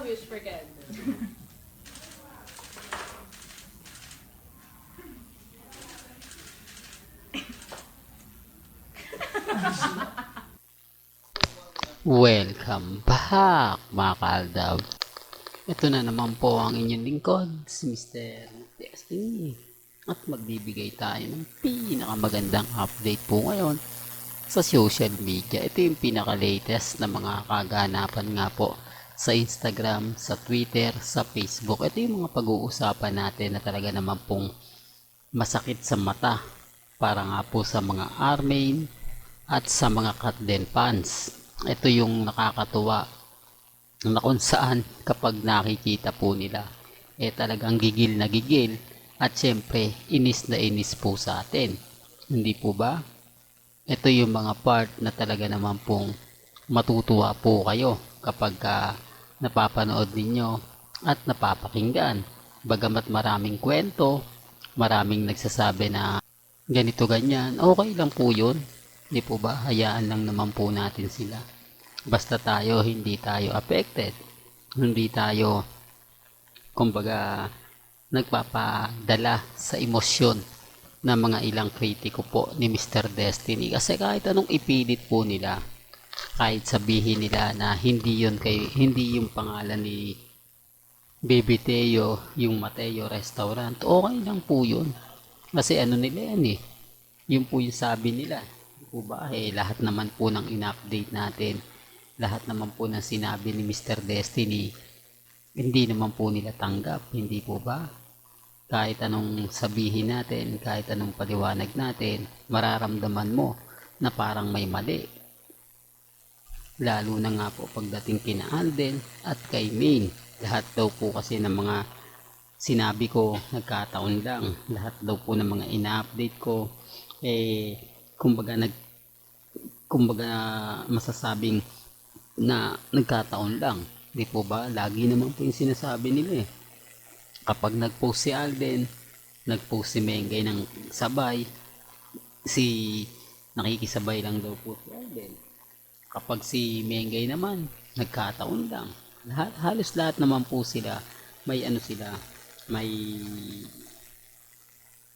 wish for God. Welcome back mga kaaldab. Ito na naman po ang inyong lingkod, si Mr. Destiny. At magbibigay tayo ng pinakamagandang update po ngayon sa social media. Ito yung pinaka-latest na mga kaganapan nga po sa Instagram, sa Twitter, sa Facebook. Ito yung mga pag-uusapan natin na talaga naman pong masakit sa mata para nga po sa mga armain at sa mga Katden fans. Ito yung nakakatuwa na kung saan kapag nakikita po nila talagang gigil na gigil at syempre inis na inis po sa atin, hindi po ba? Ito yung mga part na talaga naman pong matutuwa po kayo kapag napapanood ninyo at napapakinggan. Bagamat maraming kwento, maraming nagsasabi na ganito ganyan, okay lang po yun, hindi po ba? Hayaan lang naman po natin sila. Basta tayo, hindi tayo affected. Hindi tayo, kumbaga, nagpapadala sa emosyon ng mga ilang kritiko po ni Mr. Destiny. Kasi kahit anong ipilit po nila, kahit sabihin nila na hindi yung pangalan ni Baby Teo, yung Mateo Restaurant, okay lang po yun. Kasi ano nila yan eh. Yun po yung sabi nila. Po ba? Lahat naman po ng in-update natin, lahat naman po ng sinabi ni Mr. Destiny, hindi naman po nila tanggap, hindi po ba? Kahit anong sabihin natin, kahit anong paliwanag natin, mararamdaman mo na parang may mali. Lalo na nga po pagdating kina Alden at kay Maine. Lahat daw po kasi ng mga sinabi ko, nagkataon lang. Lahat daw po ng mga ina-update ko, kumbaga masasabing na nagkataon lang. Di po ba? Lagi naman po yung sinasabi nila eh. Kapag nag-post si Alden, nag-post si Mengay ng sabay, nakikisabay lang daw po si Alden. Kapag si Mengay naman, nagkataon lang. Halos lahat naman po sila, may may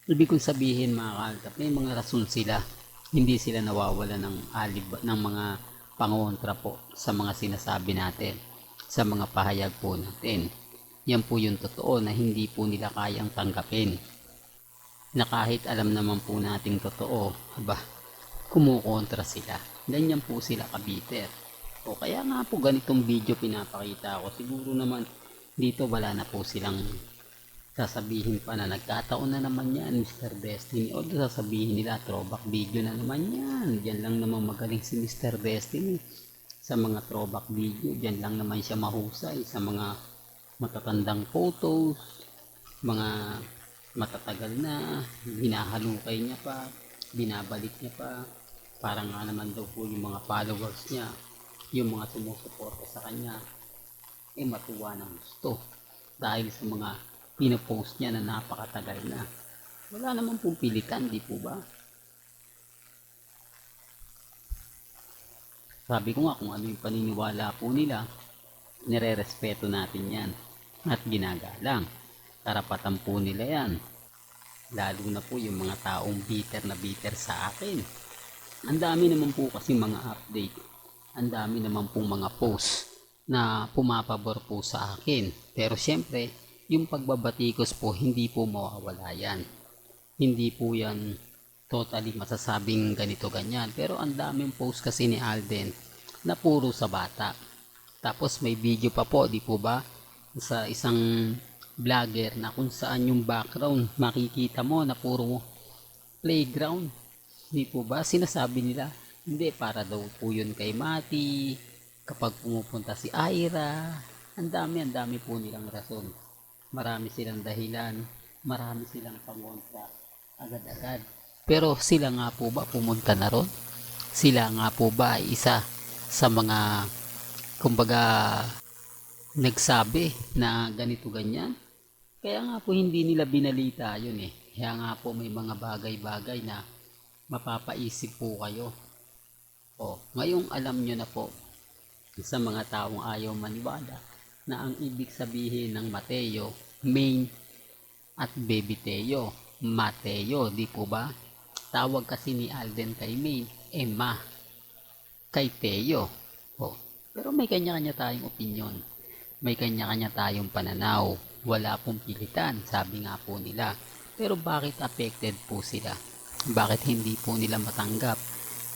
ibig kong sabihin mga kaaltap, may mga rason sila. Hindi sila nawawala ng ng mga pangontra po sa mga sinasabi natin, sa mga pahayag po natin. Yan po yung totoo na hindi po nila kayang tanggapin. Na kahit alam naman po nating totoo, kumukontra sila. Ganyan po sila kabiter. O kaya nga po ganitong video pinapakita ko. Siguro naman dito wala na po silang sasabihin pa na nagkataon na naman yan Mr. Destiny, o sasabihin nila throwback video na naman yan. Diyan lang naman magaling si Mr. Destiny sa mga throwback video. Diyan lang naman siya mahusay sa mga matatandang photos, mga matatagal na hinahalukay niya pa, binabalik niya pa. Parang nga naman daw po yung mga followers niya, yung mga sumusuporta sa kanya, matuwa ng gusto dahil sa mga pinopost niya na napakatagal na. Wala naman pong pilitan, di po ba? Sabi ko nga, kung ano yung paniniwala po nila, nire-respeto natin yan at ginagalang. Karapatan po nila yan. Lalo na po yung mga taong bitter na bitter sa akin. Ang dami naman po kasi mga update, ang dami naman pong mga post na pumapabor po sa akin. Pero syempre, yung pagbabatikos po, hindi po mawawala yan. Hindi po yan totally masasabing ganito ganyan. Pero ang daming post kasi ni Alden na puro sa bata. Tapos may video pa po, di po ba? Sa isang vlogger na kung saan yung background, makikita mo na puro playground. Di po ba? Sinasabi nila, hindi, para daw po yun kay Mati, kapag pumupunta si Ira. Ang dami po nilang rason. Marami silang dahilan, marami silang pangontra agad-agad. Pero sila nga po ba pumunta na ron? Sila nga po ba ay isa sa mga, kumbaga, nagsabi na ganito ganyan? Kaya nga po hindi nila binalita yun eh. Kaya nga po may mga bagay-bagay na mapapaisip po kayo. Ngayong alam nyo na po, sa mga taong ayaw maniwala, na ang ibig sabihin ng Mateo, Main at Baby Teo. Mateo, di po ba? Tawag kasi ni Alden kay Main, Emma kay Teo. Oh, pero may kanya-kanya tayong opinion. May kanya-kanya tayong pananaw. Wala pong pilitan, sabi nga po nila. Pero bakit affected po sila? Bakit hindi po nila matanggap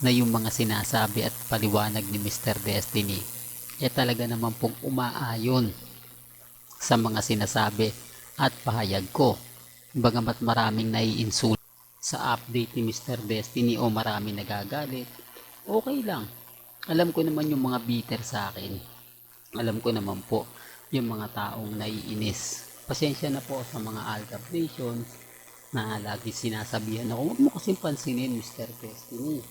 na yung mga sinasabi at paliwanag ni Mr. Destiny talaga naman pong umaayon sa mga sinasabi at pahayag ko? Bagamat maraming naiinsulto sa update ni Mr. Destiny o maraming nagagalit, okay lang. Alam ko naman yung mga bitter sa akin. Alam ko naman po yung mga taong naiinis. Pasensya na po sa mga altercations na lagi sinasabihan ako, huwag mo kasing pansinin Mr. Destiny.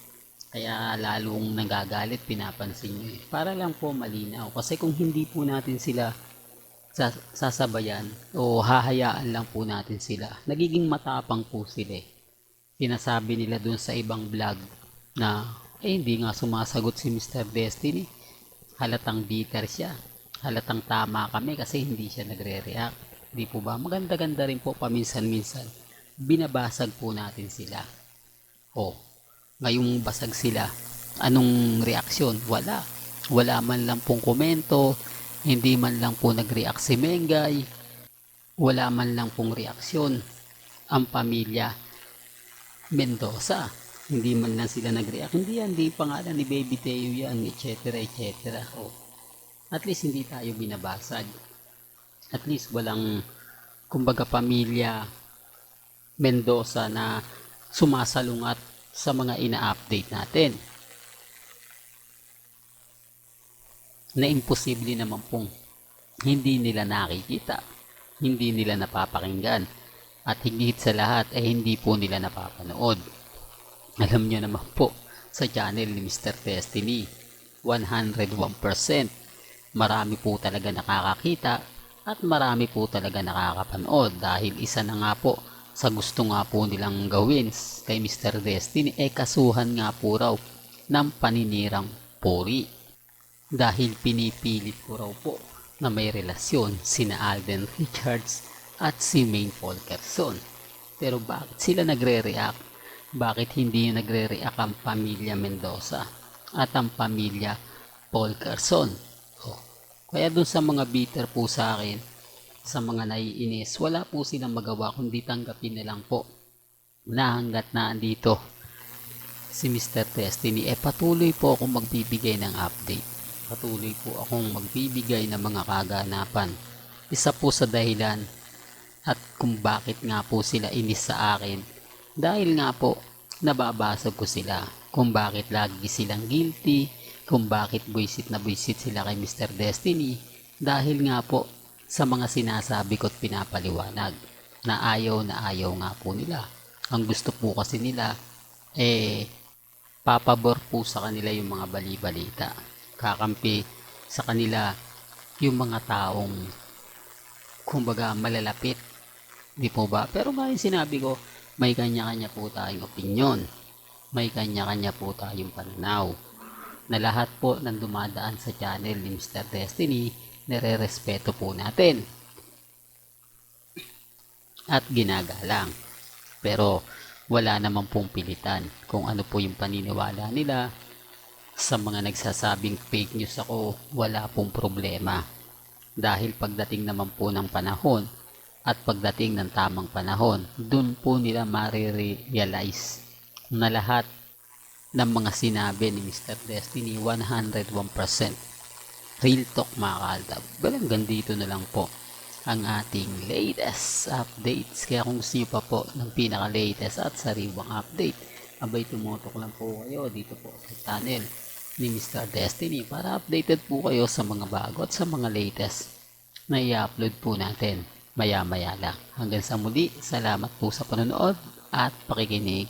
Kaya lalong nagagalit, pinapansin nyo. Para lang po malinaw. Kasi kung hindi po natin sila sasabayan o hahayaan lang po natin sila, nagiging matapang po sila. Sinasabi nila dun sa ibang vlog na hindi nga sumasagot si Mr. Destiny, halatang bitter siya, halatang tama kami kasi hindi siya nagre-react. Di po ba? Maganda-ganda rin po paminsan-minsan binabasag po natin sila. Ngayong basag sila, anong reaksyon? Wala man lang pong komento, hindi man lang po nag-react si Mengay, wala man lang pong reaksyon ang pamilya Mendoza, hindi man lang sila nag-react. Hindi pangalan ni Baby Teo yan, etc. etc. At least hindi tayo binabasag, at least walang kumbaga pamilya Mendoza na sumasalungat sa mga ina-update natin, na imposible naman pong hindi nila nakikita, hindi nila napapakinggan, at higit sa lahat ay hindi po nila napapanood. Alam nyo naman po, sa channel ni Mr. Destiny, 101% marami po talaga nakakakita at marami po talaga nakakapanood, dahil isa na nga po sa gusto nga po nilang gawin kay Mr. Destiny kasuhan nga po raw ng paninirang puri, dahil pinipilit ko raw po na may relasyon sina Alden Richards at si Main Fulkerson. Pero bakit sila nagre-react? Bakit hindi nagre-react ang pamilya Mendoza at ang pamilya Fulkerson? Kaya dun sa mga bitter po sa akin, sa mga naiinis, wala po silang magawa kundi tanggapin na lang po na hanggat na andito si Mr. Destiny, patuloy po akong magbibigay ng update. Patuloy po akong magbibigay ng mga kaganapan. Isa po sa dahilan at kung bakit nga po sila inis sa akin, dahil nga po nababasag ko sila, kung bakit lagi silang guilty, kung bakit buisit na buisit sila kay Mr. Destiny, dahil nga po sa mga sinasabi ko't pinapaliwanag na ayaw nga po nila. Ang gusto po kasi nila papabor po sa kanila yung mga bali-balita, kakampi sa kanila yung mga taong kumbaga malalapit, di po ba? Pero ngayon sinabi ko, may kanya-kanya po tayong opinyon, may kanya-kanya po tayong pananaw, na lahat po ng dumadaan sa channel ni Mr. Destiny nire-respeto po natin at ginagalang. Pero wala naman pong pilitan kung ano po yung paniniwala nila. Sa mga nagsasabing fake news ako, wala pong problema, dahil pagdating naman po ng panahon at pagdating ng tamang panahon, dun po nila marirealize na lahat ng mga sinabi ni Mr. Destiny 101% real talk, mga kaaldab. Well, hanggang dito na lang po ang ating latest updates. Kaya kung gusto nyo pa po ng pinaka-latest at sariwang update, abay tumutok lang po kayo dito po sa channel ni Mr. Destiny para updated po kayo sa mga bago at sa mga latest na i-upload po natin maya-maya lang. Hanggang sa muli, salamat po sa panonood at pakikinig.